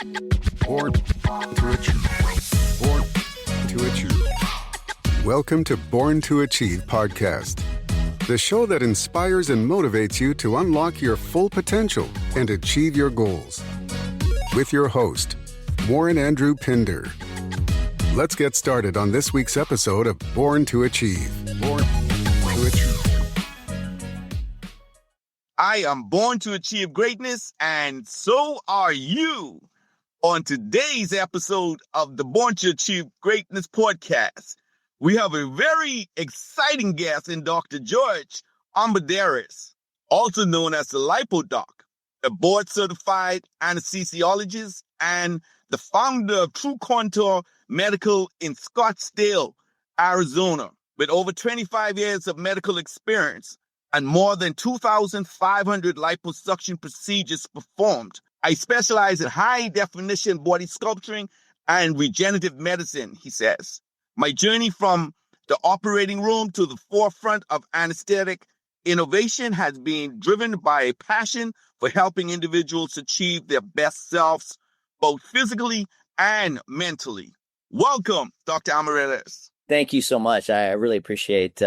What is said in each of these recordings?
Born to Achieve. Born to Achieve. Welcome to Born to Achieve podcast, the show that inspires and motivates you to unlock your full potential and achieve your goals. With your host, Warren Andrew Pinder. Let's get started on this week's episode of Born to Achieve. Born to Achieve. I am born to achieve greatness, and so are you. On today's episode of the Born to Achieve Greatness podcast, we have a very exciting guest in Dr. George Armendariz, also known as the Lipodoc, a board-certified anesthesiologist and the founder of True Contour Medical in Scottsdale, Arizona, with over 25 years of medical experience and more than 2,500 liposuction procedures performed. I specialize in high-definition body sculpturing and regenerative medicine, he says. My journey from the operating room to the forefront of anesthetic innovation has been driven by a passion for helping individuals achieve their best selves, both physically and mentally. Welcome, Dr. Armendariz. Thank you so much. I really appreciate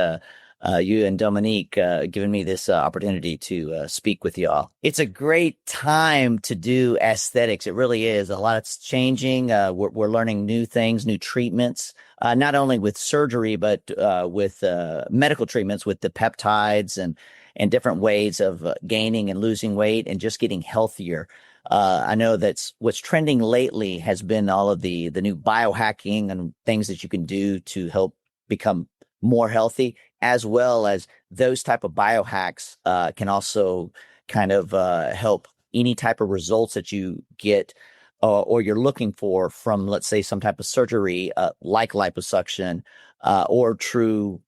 you and Dominique giving me this opportunity to speak with y'all. It's a great time to do aesthetics. It really is. A lot's changing. We're learning new things, new treatments, not only with surgery, but with medical treatments with the peptides and different ways of gaining and losing weight and just getting healthier. I know that's what's trending lately has been all of the new biohacking and things that you can do to help become more healthy, as well as those type of biohacks can also kind of help any type of results that you get or you're looking for from, let's say, some type of surgery like liposuction or true,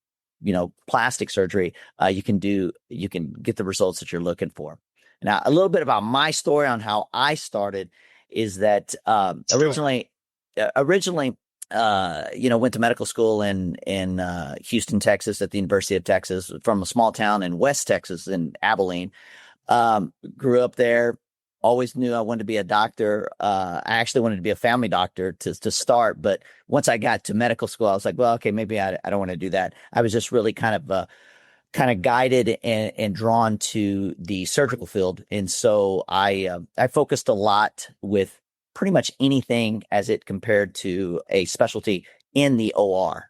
plastic surgery. You can get the results that you're looking for. Now, a little bit about my story on how I started is that originally, went to medical school in Houston, Texas, at the University of Texas, from a small town in West Texas in Abilene. Grew up there. Always knew I wanted to be a doctor. I actually wanted to be a family doctor to start, but once I got to medical school, I was like, well, okay, maybe I don't want to do that. I was just really kind of guided and drawn to the surgical field. And so I focused a lot with pretty much anything as it compared to a specialty in the OR.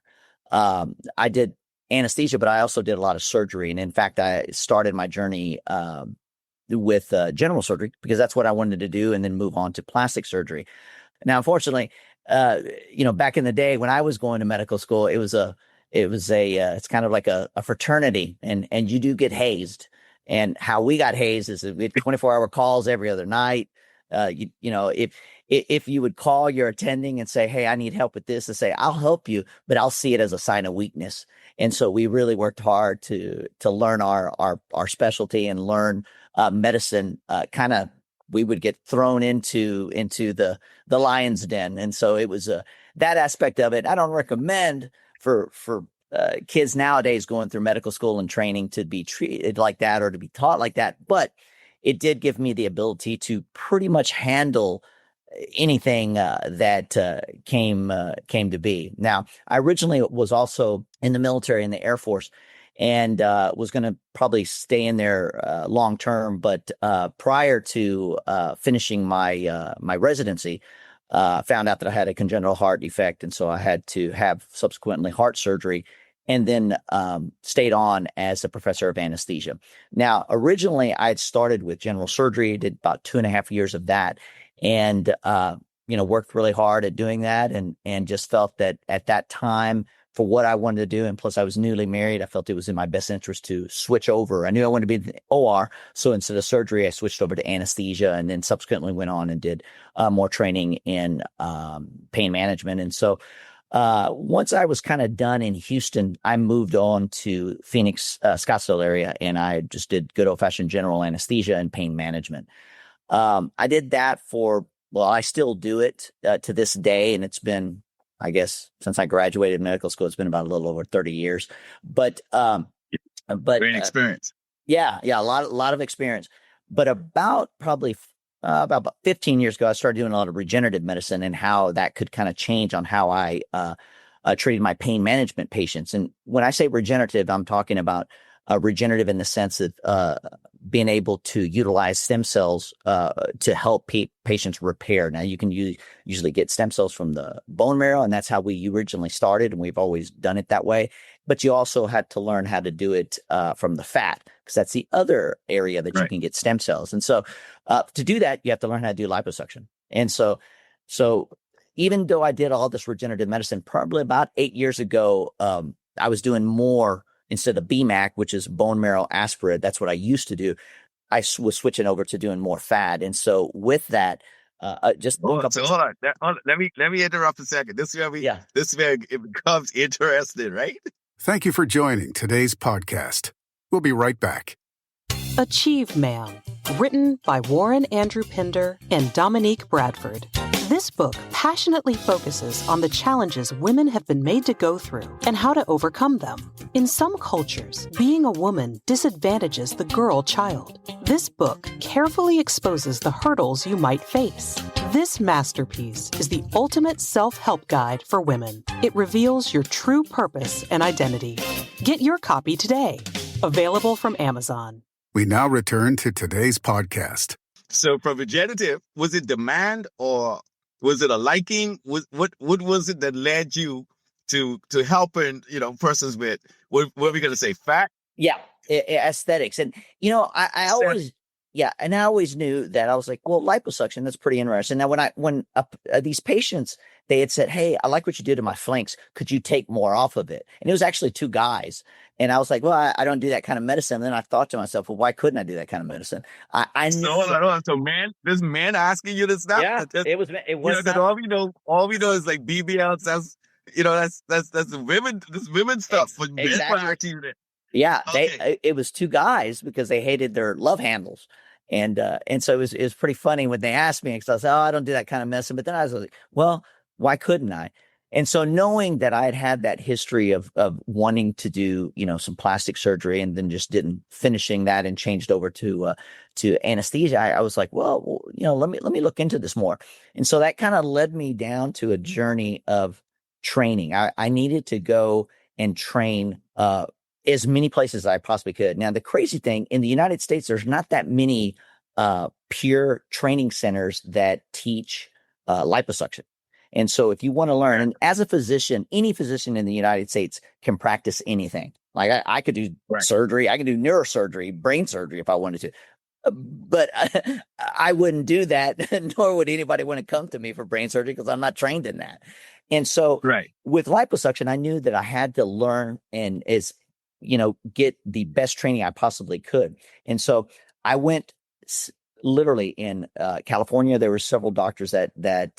I did anesthesia, but I also did a lot of surgery. And in fact, I started my journey with general surgery because that's what I wanted to do, and then move on to plastic surgery. Now, unfortunately, back in the day when I was going to medical school, it's kind of like a fraternity, and you do get hazed. And how we got hazed is we had 24-hour calls every other night. If you would call your attending and say, hey, I need help with this, and say, I'll help you, but I'll see it as a sign of weakness. And so we really worked hard to learn our specialty and learn medicine. We would get thrown into the lion's den. And so it was that aspect of it. I don't recommend for kids nowadays going through medical school and training to be treated like that or to be taught like that. But it did give me the ability to pretty much handle anything that came to be. Now, I originally was also in the military, in the Air Force, and was going to probably stay in there long term. But prior to finishing my residency, found out that I had a congenital heart defect, and so I had to have subsequently heart surgery, and then stayed on as a professor of anesthesia. Now, originally, I had started with general surgery, did about 2.5 years of that, and worked really hard at doing that, and just felt that at that time, for what I wanted to do, and plus I was newly married, I felt it was in my best interest to switch over. I knew I wanted to be in the OR, so instead of surgery, I switched over to anesthesia, and then subsequently went on and did more training in pain management. And so once I was kind of done in Houston, I moved on to Phoenix, Scottsdale area, and I just did good old-fashioned general anesthesia and pain management. I did that I still do it to this day, and it's been, I guess, since I graduated medical school, it's been about a little over 30 years. But great experience. Yeah, a lot of experience. But about probably about 15 years ago, I started doing a lot of regenerative medicine and how that could kind of change on how I treated my pain management patients. And when I say regenerative, I'm talking about regenerative in the sense of being able to utilize stem cells to help patients repair. Now, you can usually get stem cells from the bone marrow, and that's how we originally started, and we've always done it that way. But you also had to learn how to do it from the fat, because that's the other area that you can get stem cells. And so to do that, you have to learn how to do liposuction. And so even though I did all this regenerative medicine, probably about 8 years ago, I was doing more. Instead of BMAC, which is bone marrow aspirate, that's what I used to do. I was switching over to doing more fat. And so with that, hold on. Let me interrupt a second. This is where it becomes interesting, right? Thank you for joining today's podcast. We'll be right back. Achieve Man, written by Warren Andrew Pinder and Dominique Bradford. This book passionately focuses on the challenges women have been made to go through and how to overcome them. In some cultures, being a woman disadvantages the girl child. This book carefully exposes the hurdles you might face. This masterpiece is the ultimate self-help guide for women. It reveals your true purpose and identity. Get your copy today. Available from Amazon. We now return to today's podcast. So for regenerative, was it demand or was it a liking? What was it that led you to helping, persons with, what are we going to say, fat? Yeah, aesthetics. And, I always knew that. I was like, well, liposuction, that's pretty interesting. Now, when these patients, they had said, hey, I like what you did to my flanks. Could you take more off of it? And it was actually 2 guys. And I was like, well, I don't do that kind of medicine. And then I thought to myself, well, why couldn't I do that kind of medicine? I knew. So this man asking you this stuff? Yeah, it was. All we know is like BBLs. That's the women. This women stuff. But exactly. Yeah, okay. It was 2 guys because they hated their love handles. And so it was pretty funny when they asked me, because I said, I don't do that kind of medicine. But then I was like, well, why couldn't I? And so knowing that I had that history of wanting to do, some plastic surgery, and then just didn't finishing that and changed over to anesthesia, I was like, well, let me look into this more. And so that kind of led me down to a journey of training. I needed to go and train as many places as I possibly could. Now, the crazy thing, in the United States, there's not that many pure training centers that teach liposuction. And so if you want to learn, and as a physician, any physician in the United States can practice anything. Like I could do surgery, I could do neurosurgery, brain surgery if I wanted to. But I wouldn't do that, nor would anybody want to come to me for brain surgery, because I'm not trained in that. And so with liposuction, I knew that I had to learn and get the best training I possibly could. And so I went literally in California. There were several doctors that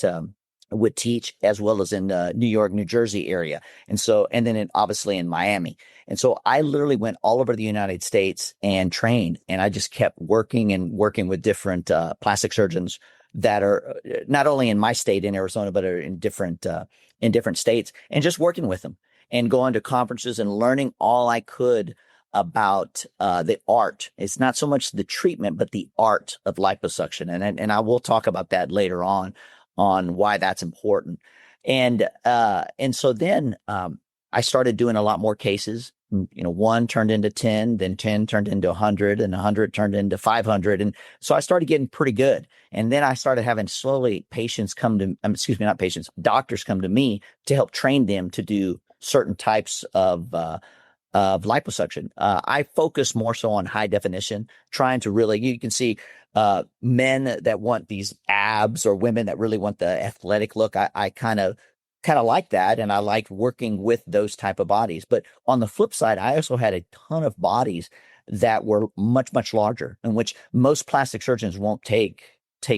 would teach, as well as in New York, New Jersey area. And then obviously in Miami. And so I literally went all over the United States and trained, and I just kept working with different plastic surgeons that are not only in my state in Arizona, but are in different states, and just working with them and going to conferences and learning all I could about the art. It's not so much the treatment, but the art of liposuction. And I will talk about that later on why that's important. And so then I started doing a lot more cases. 1 turned into 10, then 10 turned into 100, and 100 turned into 500. And so I started getting pretty good. And then I started having slowly doctors come to me to help train them to do certain types of liposuction. I focus more so on high definition, trying to really, you can see men that want these abs, or women that really want the athletic look. I kind of like that, and I like working with those type of bodies. But on the flip side, I also had a ton of bodies that were much, much larger, in which most plastic surgeons won't take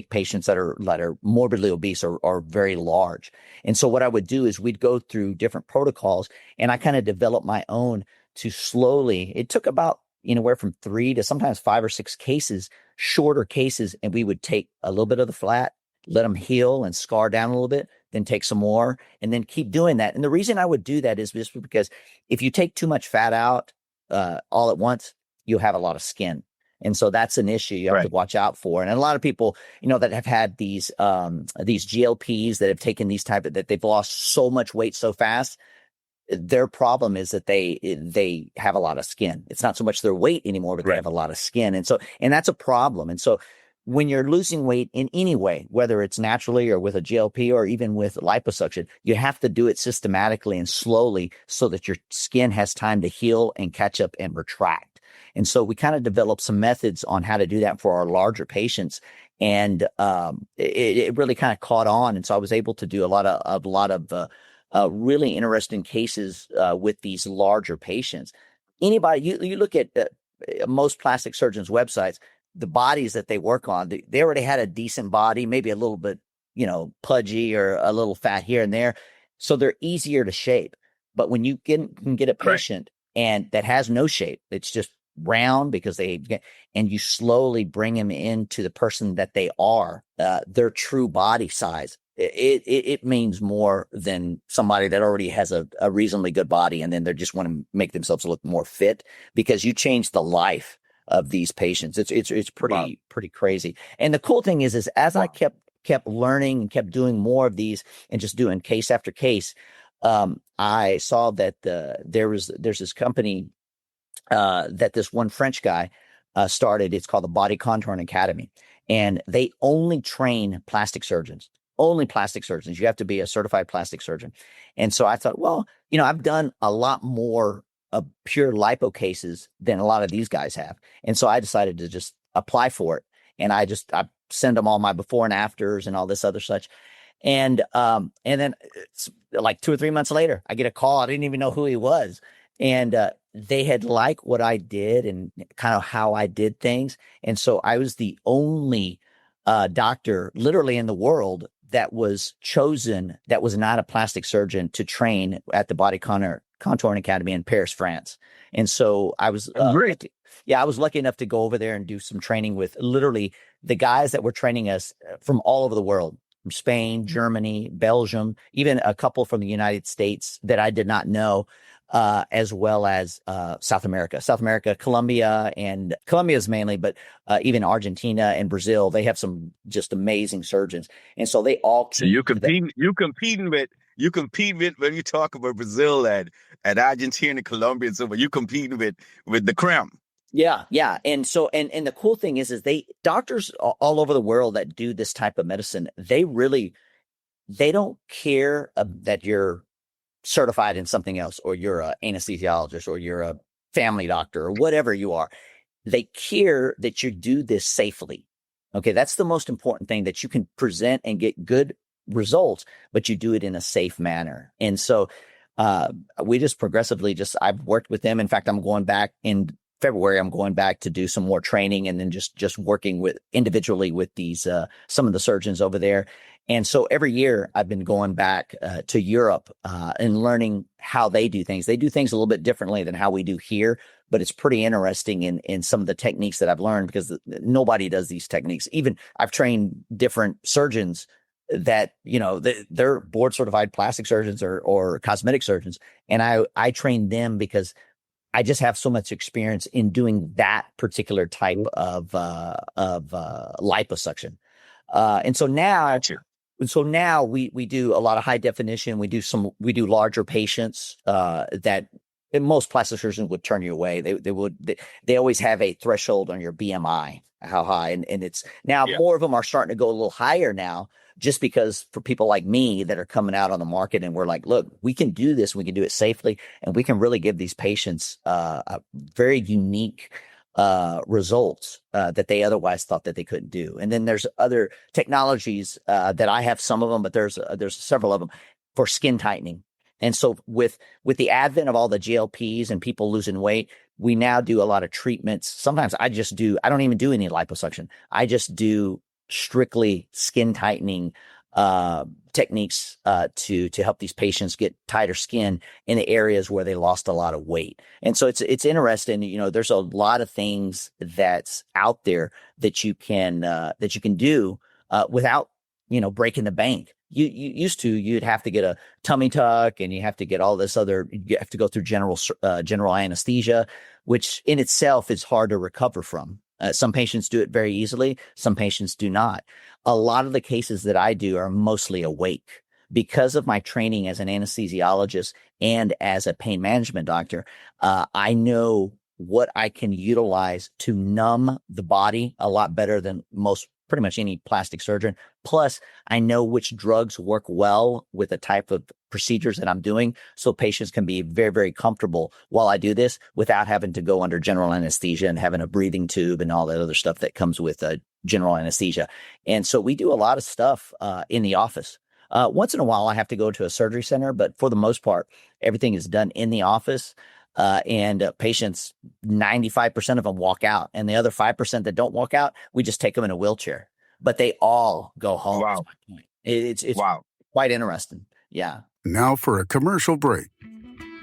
patients that are morbidly obese or very large. And so what I would do is we'd go through different protocols, and I kind of developed my own to slowly. It took about anywhere from 3 to sometimes 5 or 6 cases, shorter cases, and we would take a little bit of the fat, let them heal and scar down a little bit, then take some more, and then keep doing that. And the reason I would do that is just because if you take too much fat out all at once, you'll have a lot of skin. And so that's an issue you have to watch out for. And a lot of people, that have had these GLPs that have taken that they've lost so much weight so fast. Their problem is that they have a lot of skin. It's not so much their weight anymore, but they have a lot of skin. And that's a problem. And so when you're losing weight in any way, whether it's naturally or with a GLP or even with liposuction, you have to do it systematically and slowly so that your skin has time to heal and catch up and retract. And so we kind of developed some methods on how to do that for our larger patients. And it really kind of caught on. And so I was able to do a lot of really interesting cases with these larger patients. Anybody, you look at most plastic surgeons' websites, the bodies that they work on, they already had a decent body, maybe a little bit, pudgy or a little fat here and there. So they're easier to shape. But when you can get a patient and that has no shape, it's just round and you slowly bring them into the person that they are, their true body size. It means more than somebody that already has a reasonably good body and then they just want to make themselves look more fit, because you change the life of these patients. It's pretty crazy. And the cool thing is as I kept learning and kept doing more of these and just doing case after case, I saw that there's this company that this one French guy started. It's called the Body Contouring Academy, and they only train plastic surgeons. Only plastic surgeons. You have to be a certified plastic surgeon. And so I thought, well, I've done a lot more pure lipo cases than a lot of these guys have. And so I decided to just apply for it. And I send them all my before and afters and all this other such. And then it's like 2 or 3 months later, I get a call. I didn't even know who he was. And they had liked what I did and kind of how I did things. And so I was the only doctor literally in the world that was chosen that was not a plastic surgeon to train at the Body Contouring Academy in Paris, France. And so I was great. I was lucky enough to go over there and do some training with literally the guys that were training us from all over the world, from Spain, Germany, Belgium, even a couple from the United States that I did not know, as well as South America, Colombia is mainly, but even Argentina and Brazil, they have some just amazing surgeons. And so they all So you compete with when you talk about Brazil and Argentina, Colombia, and so on, you competing with the creme. Yeah. And so, and the cool thing is doctors all over the world that do this type of medicine, they don't care that you're certified in something else, or you're an anesthesiologist, or you're a family doctor, or whatever you are. They care that you do this safely. Okay. That's the most important thing, that you can present and get good results, but you do it in a safe manner. And so, we just progressively I've worked with them. In fact, I'm going back in February. I'm going back to do some more training, and then just working individually with these, some of the surgeons over there. And so every year I've been going back to Europe and learning how they do things. They do things a little bit differently than how we do here, but it's pretty interesting in some of the techniques that I've learned, because nobody does these techniques. Even I've trained different surgeons that, they're board certified plastic surgeons or cosmetic surgeons. And I train them because I just have so much experience in doing that particular type of liposuction. And so now, we do a lot of high definition. We do larger patients that most plastic surgeons would turn you away. They always have a threshold on your BMI, how high, and it's now more of them are starting to go a little higher now, just because for people like me that are coming out on the market, and we're like, look, we can do this, we can do it safely, and we can really give these patients a very unique results that they otherwise thought that they couldn't do. And then there's other technologies that I have some of them, but there's several of them for skin tightening. And so with the advent of all the GLPs and people losing weight, we now do a lot of treatments. Sometimes I don't even do any liposuction. I just do strictly skin tightening techniques to help these patients get tighter skin in the areas where they lost a lot of weight. And so it's interesting. There's a lot of things that's out there that you can do without breaking the bank. You'd have to get a tummy tuck, and you have to get all this you have to go through general anesthesia, which in itself is hard to recover from. Some patients do it very easily. Some patients do not. A lot of the cases that I do are mostly awake. Because of my training as an anesthesiologist and as a pain management doctor, I know what I can utilize to numb the body a lot better than pretty much any plastic surgeon. Plus, I know which drugs work well with the type of procedures that I'm doing, so patients can be very, very comfortable while I do this without having to go under general anesthesia and having a breathing tube and all that other stuff that comes with general anesthesia. And so we do a lot of stuff in the office. Once in a while, I have to go to a surgery center, but for the most part, everything is done in the office. And patients, 95% of them walk out, and the other 5% that don't walk out, we just take them in a wheelchair. But they all go home. Wow. That's my point. It's Wow. quite interesting. Yeah. Now for a commercial break.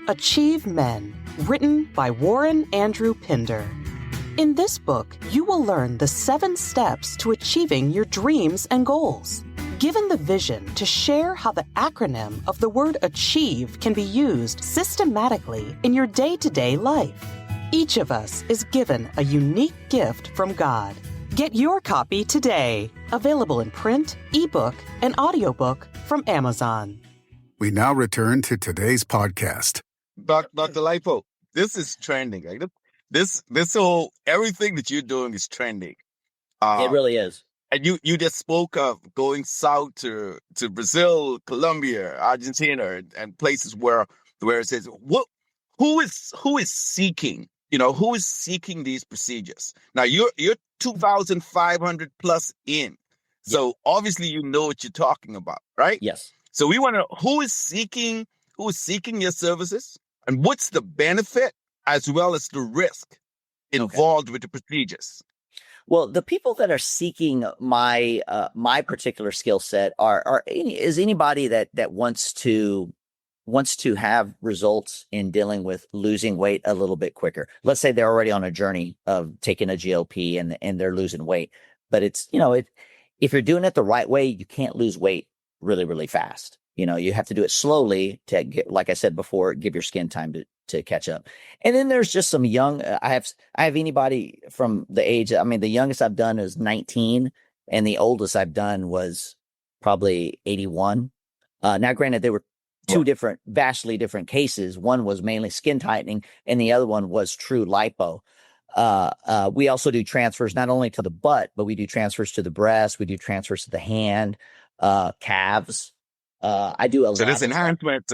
Achieve Men, written by Warren Andrew Pinder. In this book, you will learn the 7 steps to achieving your dreams and goals. Given the vision to share how the acronym of the word achieve can be used systematically in your day-to-day life. Each of us is given a unique gift from God. Get your copy today. Available in print, ebook, and audiobook from Amazon. We now return to today's podcast. Dr. Lipo, this is trending. Like this whole everything that you're doing is trending. It really is. And you just spoke of going south to Brazil, Colombia, Argentina, and places where it says who is seeking, who is seeking these procedures? Now you're 2,500 plus in. So obviously you know what you're talking about, right? Yes. So we want to know who is seeking your services, and what's the benefit as well as the risk involved with the procedures. Well, the people that are seeking my particular skill set is anybody that wants to have results in dealing with losing weight a little bit quicker. Let's say they're already on a journey of taking a GLP and they're losing weight, but it's if you're doing it the right way, you can't lose weight really, really fast. You have to do it slowly to get, like I said before, give your skin time to catch up. And then there's just some young, I have anybody from the age, the youngest I've done is 19 and the oldest I've done was probably 81. Now granted, they were two vastly different cases. One was mainly skin tightening and the other one was true lipo. We also do transfers not only to the butt, but we do transfers to the breast. We do transfers to the hand, calves. I do a lot. So this enhancement,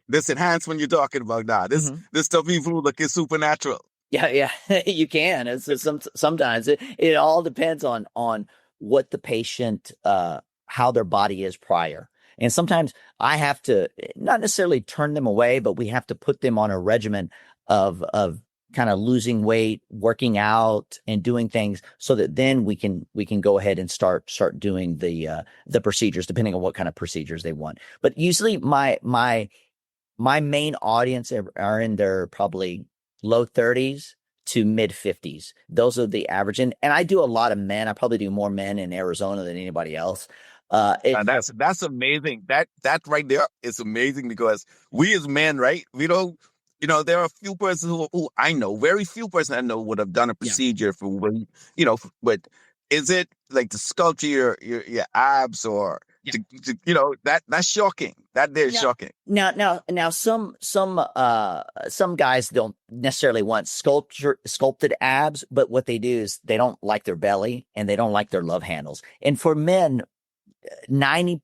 this enhancement you're talking about now, this stuff even look is supernatural. Yeah, you can. It's sometimes it all depends on what the patient, how their body is prior. And sometimes I have to not necessarily turn them away, but we have to put them on a regimen of kind of losing weight, working out, and doing things so that then we can go ahead and start doing the procedures, depending on what kind of procedures they want. But usually my main audience are in their probably low 30s to mid 50s. Those are the average. And I do a lot of men. I probably do more men in Arizona than anybody else. That's amazing. That right there is amazing because we as men, right? We don't, there are a few persons who I know, very few persons I know would have done a procedure for when, but is it like to sculpture your abs or that's shocking. That there is shocking. Now some guys don't necessarily want sculpted abs, but what they do is they don't like their belly and they don't like their love handles. And for men, 95%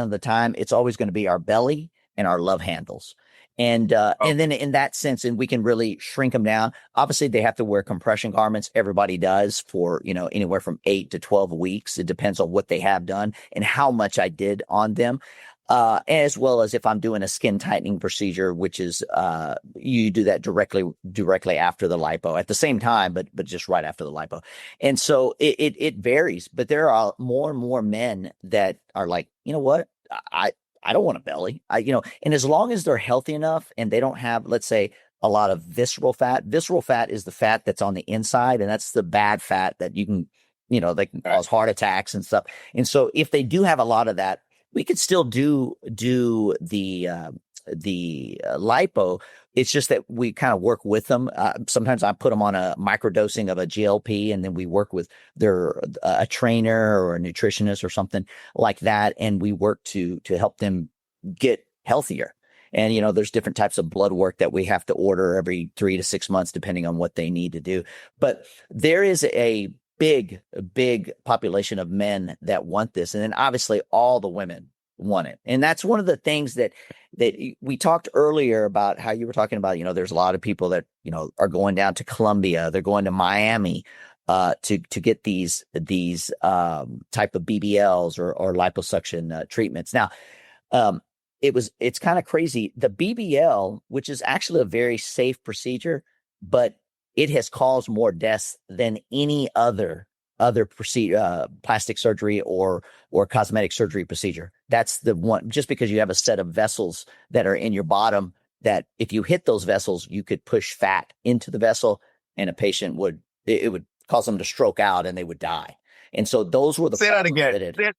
of the time, it's always going to be our belly and our love handles. And then in that sense, and we can really shrink them down. Obviously, they have to wear compression garments. Everybody does for, anywhere from 8 to 12 weeks. It depends on what they have done and how much I did on them. As well as if I'm doing a skin tightening procedure, which is you do that directly after the lipo at the same time, but just right after the lipo. And so it varies, but there are more and more men that are like, you know what, I don't want a belly. And as long as they're healthy enough and they don't have, let's say, a lot of visceral fat. Visceral fat is the fat that's on the inside, and that's the bad fat that you can, they can cause heart attacks and stuff. And so if they do have a lot of that, we could still do the lipo, It's just that we kind of work with them. Sometimes I put them on a microdosing of a GLP, and then we work with a trainer or a nutritionist or something like that, and we work to help them get healthier. And, there's different types of blood work that we have to order every 3 to 6 months, depending on what they need to do. But there is a big population of men that want this. And then obviously all the women want it. And that's one of the things that we talked earlier about, how you were talking about, there's a lot of people that, are going down to Colombia, they're going to Miami, to get these type of BBLs or liposuction treatments. Now, it's kind of crazy. The BBL, which is actually a very safe procedure, but it has caused more deaths than any other procedure, plastic surgery or cosmetic surgery procedure. That's the one, just because you have a set of vessels that are in your bottom, that if you hit those vessels, you could push fat into the vessel, and a patient would cause them to stroke out and they would die. And so those were the Say that again. Say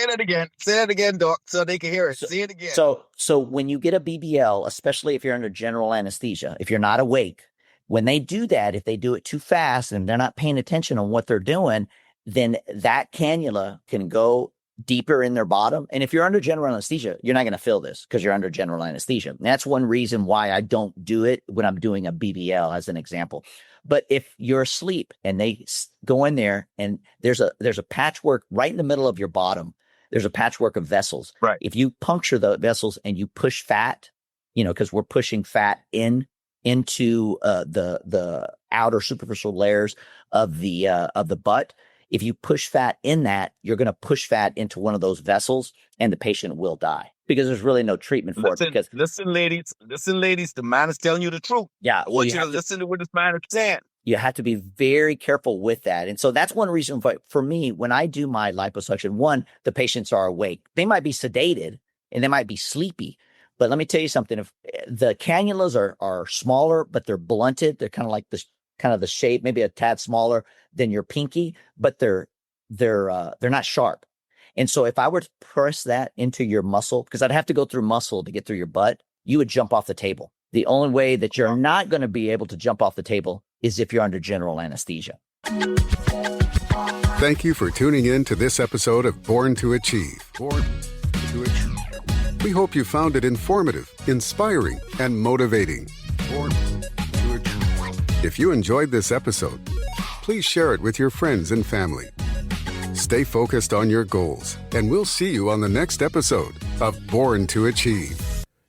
that again. Say that again, Doc, so they can hear it. Say it again. So when you get a BBL, especially if you're under general anesthesia, if you're not awake, when they do that, if they do it too fast and they're not paying attention on what they're doing, then that cannula can go deeper in their bottom. And if you're under general anesthesia, you're not going to feel this because you're under general anesthesia. And that's one reason why I don't do it when I'm doing a BBL, as an example. But if you're asleep and they go in there and there's a patchwork right in the middle of your bottom, there's a patchwork of vessels. Right. If you puncture the vessels and you push fat, because we're pushing fat into the outer superficial layers of the butt. If you push fat in that, you're going to push fat into one of those vessels, and the patient will die because there's really no treatment for it. Listen, ladies, the man is telling you the truth. Yeah, I want you to listen to what this man is saying. You have to be very careful with that. And so that's one reason for me, when I do my liposuction, one, the patients are awake. They might be sedated and they might be sleepy. But let me tell you something. If the cannulas are smaller, but they're blunted, they're kind of like this, kind of the shape, maybe a tad smaller than your pinky, but they're not sharp. And so if I were to press that into your muscle, because I'd have to go through muscle to get through your butt, you would jump off the table. The only way that you're not going to be able to jump off the table is if you're under general anesthesia. Thank you for tuning in to this episode of Born to Achieve. Born to Achieve. We hope you found it informative, inspiring, and motivating. Born to Achieve. If you enjoyed this episode, please share it with your friends and family. Stay focused on your goals, and we'll see you on the next episode of Born to Achieve.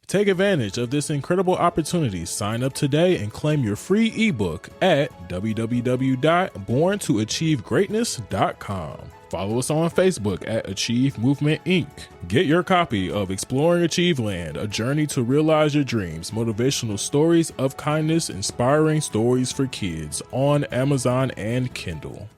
Take advantage of this incredible opportunity. Sign up today and claim your free ebook at www.borntoachievegreatness.com. Follow us on Facebook at Achieve Movement Inc. Get your copy of Exploring Achieveland, A Journey to Realize Your Dreams, Motivational Stories of Kindness, Inspiring Stories for Kids on Amazon and Kindle.